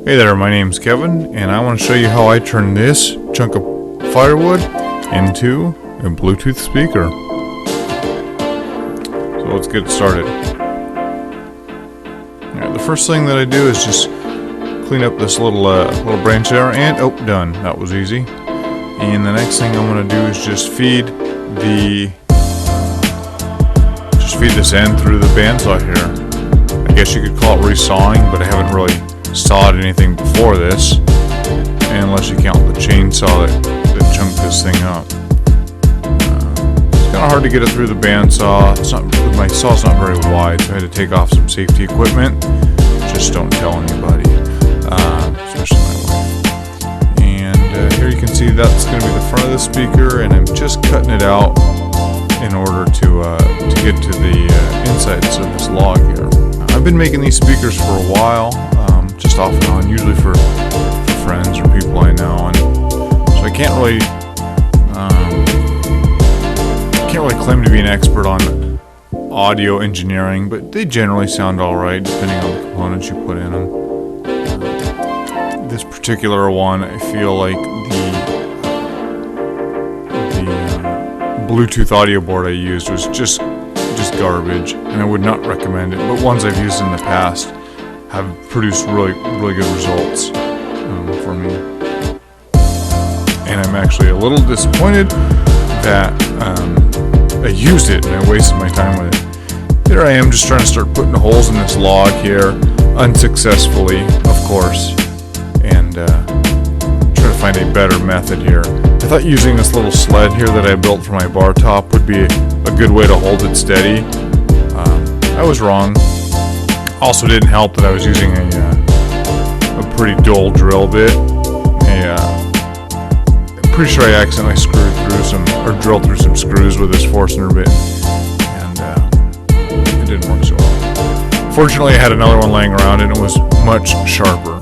Hey there, my name's Kevin, and I want to show you how I turn this chunk of firewood into a Bluetooth speaker. So let's get started. Alright, the first thing that I do is just clean up this little branch there, and done. That was easy. And the next thing I'm going to do is just feed this end through the bandsaw here. I guess you could call it resawing, but I haven't really sawed anything before this, unless you count the chainsaw that chunked this thing up. It's kind of hard to get it through the bandsaw. My saw's not very wide, so I had to take off some safety equipment. Just don't tell anybody, especially my wife. And here you can see that's going to be the front of the speaker, and I'm just cutting it out in order to get to the insides of this log here. I've been making these speakers for a while, just off and on, usually for friends or people I know, and so I can't really claim to be an expert on audio engineering, but they generally sound alright depending on the components you put in them. This particular one, I feel like the Bluetooth audio board I used was just garbage, and I would not recommend it, but ones I've used in the past have produced really good results for me. And I'm actually a little disappointed that I used it and I wasted my time with it. Here I am just trying to start putting holes in this log here, unsuccessfully, of course, and try to find a better method here. I thought using this little sled here that I built for my bar top would be a good way to hold it steady. I was wrong. Also didn't help that I was using a pretty dull drill bit. I'm pretty sure I accidentally drilled through some screws with this Forstner bit, and it didn't work so well. Fortunately, I had another one laying around and it was much sharper.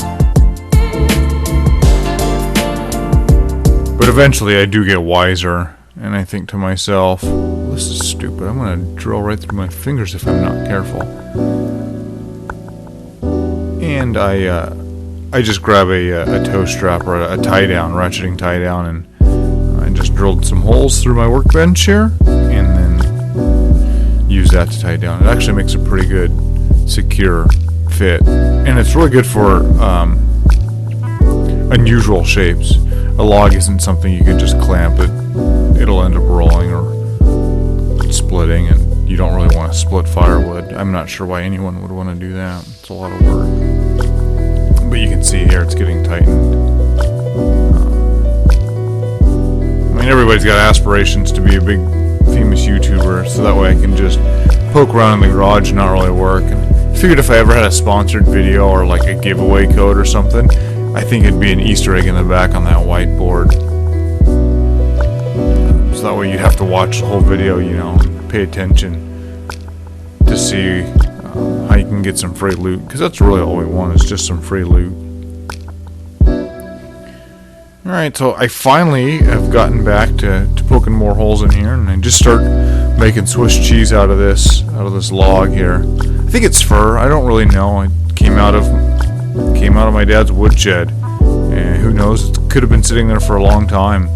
But eventually I do get wiser, and I think to myself, this is stupid. I'm going to drill right through my fingers if I'm not careful. And I just grab a toe strap or a tie down, ratcheting tie down, and I just drilled some holes through my workbench here, and then use that to tie down. It actually makes a pretty good, secure fit, and it's really good for unusual shapes. A log isn't something you can just clamp it. It'll end up rolling or splitting, and you don't really want to split firewood. I'm not sure why anyone would want to do that. It's a lot of work. But you can see here it's getting tightened. I mean, everybody's got aspirations to be a big famous YouTuber, so that way I can just poke around in the garage and not really work. And I figured if I ever had a sponsored video or like a giveaway code or something, I think it'd be an Easter egg in the back on that whiteboard. So that way you'd have to watch the whole video, pay attention to see how you can get some free loot, because that's really all we want, is just some free loot. Alright, so I finally have gotten back to poking more holes in here, and I just start making Swiss cheese out of this log here. I think it's fir, I don't really know. It came out of my dad's woodshed, and who knows, it could have been sitting there for a long time.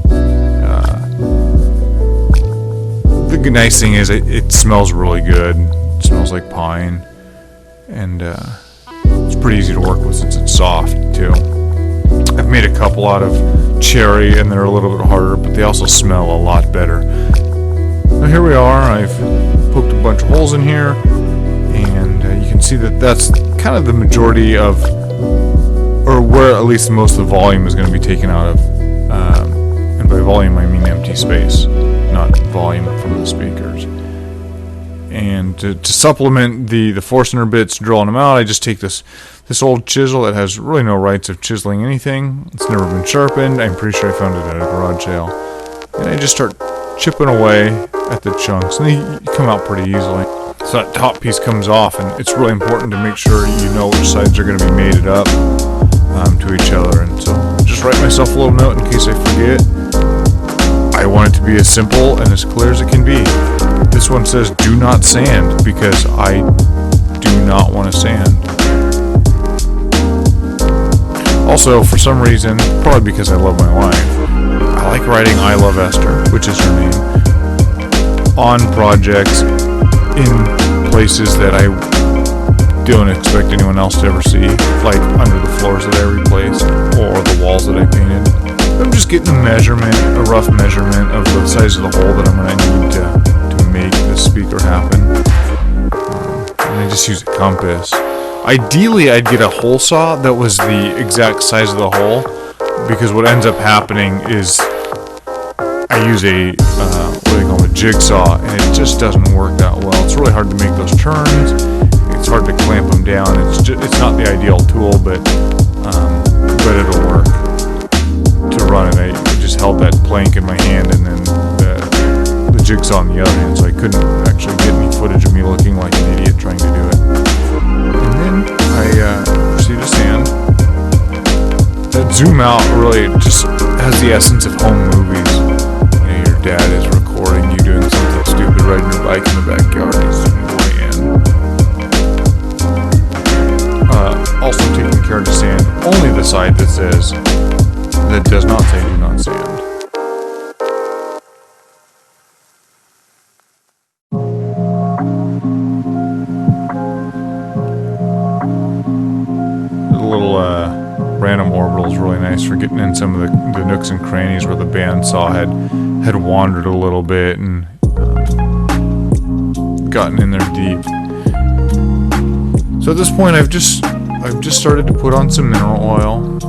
The nice thing is it smells really good. It smells like pine, and it's pretty easy to work with since it's soft too. I've made a couple out of cherry, and they're a little bit harder, but they also smell a lot better. Now here we are. I've poked a bunch of holes in here, and you can see that that's kind of the majority of, or where at least most of the volume is going to be taken out of. And by volume I mean empty space, not volume from the speakers. And to supplement the Forstner bits, drilling them out, I just take this old chisel that has really no rights of chiseling anything. It's never been sharpened. I'm pretty sure I found it at a garage sale. And I just start chipping away at the chunks, and they come out pretty easily. So that top piece comes off, and it's really important to make sure you know which sides are going to be mated up to each other. And so I just write myself a little note in case I forget. I want it to be as simple and as clear as it can be. This one says do not sand, because I do not want to sand. Also, for some reason, probably because I love my wife, I like writing I Love Esther, which is her name, on projects in places that I don't expect anyone else to ever see, like under the floors that I replaced or the walls that I painted. I'm just getting a rough measurement of the size of the hole that I'm going to need to make this speaker happen. And I just use a compass. Ideally, I'd get a hole saw that was the exact size of the hole, because what ends up happening is I use a jigsaw, and it just doesn't work that well. It's really hard to make those turns. It's hard to clamp them down. It's not the ideal tool, but it'll work to run it. I just held that plank in my hand and then the jigsaw in the other hand, so I couldn't actually get any footage of me looking like an idiot trying to do it. And then I proceed to sand. That zoom out really just has the essence of home movies. Your dad is recording you doing something stupid, riding your bike in the backyard, and he's zooming way in. Also taking care to sand only the side that does not say do not sand. The little random orbital is really nice for getting in some of the nooks and crannies where the bandsaw had wandered a little bit and gotten in there deep. So at this point, I've just started to put on some mineral oil.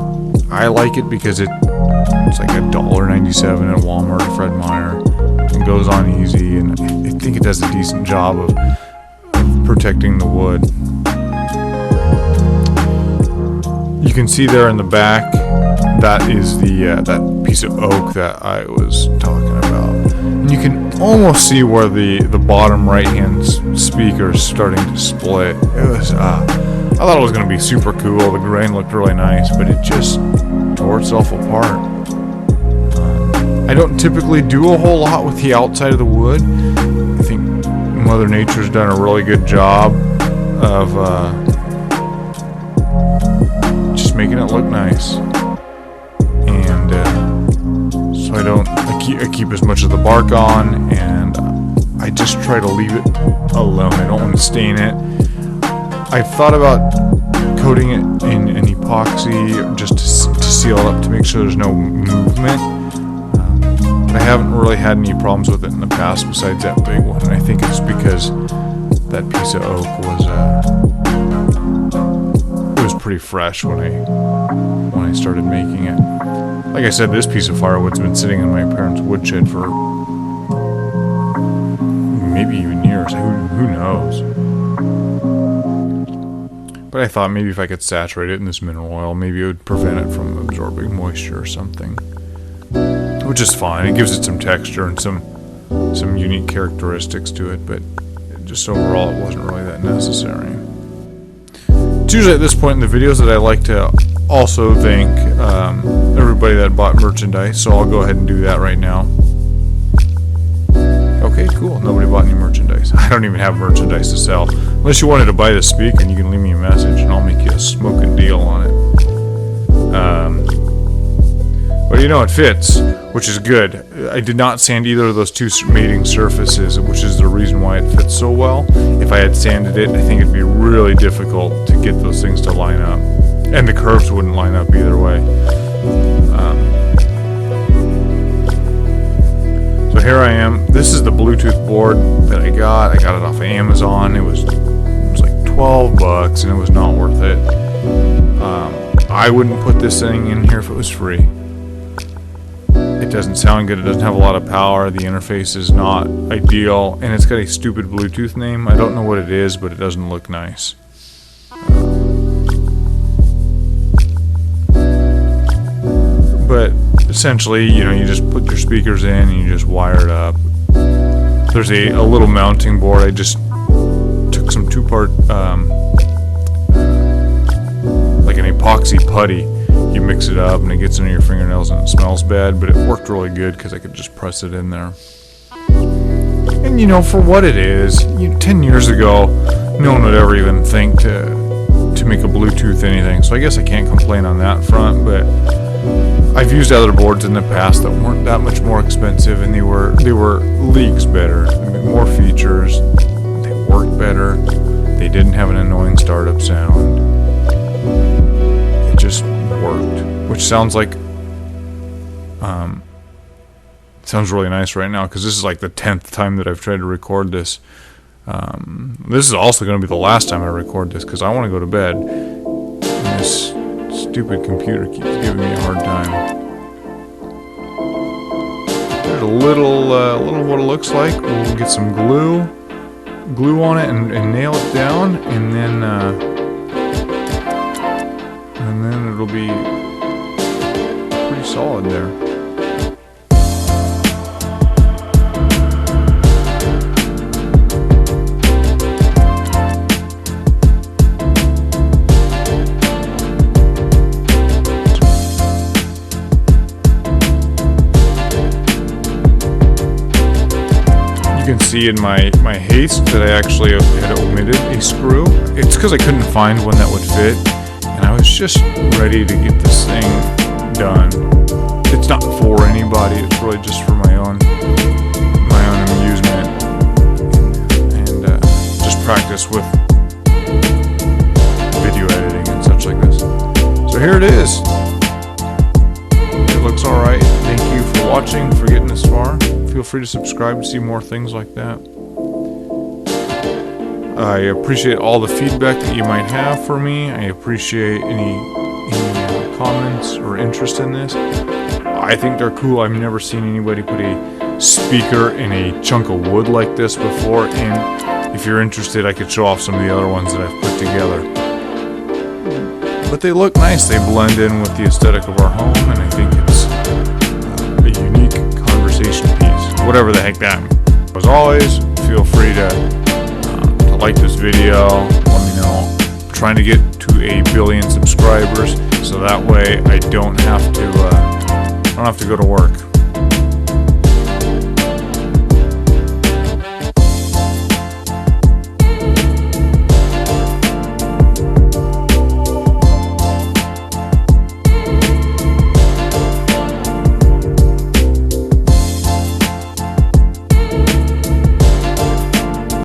I like it because it's like $1.97 at Walmart or Fred Meyer. It goes on easy, and I think it does a decent job of protecting the wood. You can see there in the back, that is that piece of oak that I was talking about. And you can almost see where the bottom right-hand speaker is starting to split. It was, I thought it was going to be super cool. The grain looked really nice, but it just tore itself apart. I don't typically do a whole lot with the outside of the wood. I think Mother Nature's done a really good job of just making it look nice. And so I keep as much of the bark on, and I just try to leave it alone. I don't want to stain it. I've thought about coating it in an epoxy just to seal it up to make sure there's no movement. But I haven't really had any problems with it in the past besides that big one. And I think it's because that piece of oak was pretty fresh when I started making it. Like I said, this piece of firewood's been sitting in my parents' woodshed for maybe even years. Who knows? But I thought maybe if I could saturate it in this mineral oil, maybe it would prevent it from absorbing moisture or something. Which is fine. It gives it some texture and some unique characteristics to it, but just overall it wasn't really that necessary. It's usually at this point in the videos that I like to also thank everybody that bought merchandise, so I'll go ahead and do that right now. Okay, cool. Nobody bought any merchandise. I don't even have merchandise to sell. Unless you wanted to buy the speaker, and you can leave me a message, and I'll make you a smoking deal on it. But you know, it fits, which is good. I did not sand either of those two mating surfaces, which is the reason why it fits so well. If I had sanded it, I think it'd be really difficult to get those things to line up. And the curves wouldn't line up either way. So here I am. This is the Bluetooth board that I got. I got it off of Amazon. It was like $12 and it was not worth it. I wouldn't put this thing in here if it was free. It doesn't sound good. It doesn't have a lot of power. The interface is not ideal, and it's got a stupid Bluetooth name. I don't know what it is, but it doesn't look nice. But essentially, you know, you just put your speakers in and you just wire it up. There's a little mounting board. I just took some two-part, like an epoxy putty. You mix it up and it gets under your fingernails and it smells bad, but it worked really good because I could just press it in there. And you know, for what it is, 10 years ago, no one would ever even think to to make a Bluetooth anything, so I guess I can't complain on that front. But I've used other boards in the past that weren't that much more expensive, and they were leagues better. I mean, more features, they worked better, they didn't have an annoying startup sound. It just worked, which sounds like sounds really nice right now, because this is like the 10th time that I've tried to record this. This is also going to be the last time I record this, because I want to go to bed, and this stupid computer keeps giving me a hard time. There's a little what it looks like. We'll get some glue on it and nail it down, and then it'll be pretty solid there. You can see in my haste that I actually had omitted a screw. It's because I couldn't find one that would fit, and I was just ready to get this thing done. It's not for anybody, it's really just for my own amusement, and just practice with video editing and such like this. So here it is. It looks alright. Thank you for watching, for getting this far. Feel free to subscribe to see more things like that. I appreciate all the feedback that you might have for me. I appreciate any comments or interest in this. I think they're cool. I've never seen anybody put a speaker in a chunk of wood like this before, and if you're interested, I could show off some of the other ones that I've put together. But they look nice. They blend in with the aesthetic of our home, and I think it's a unique conversation piece, whatever the heck that means. As always, feel free to like this video. Let me know. I'm trying to get to 1 billion subscribers, so that way I don't have to go to work.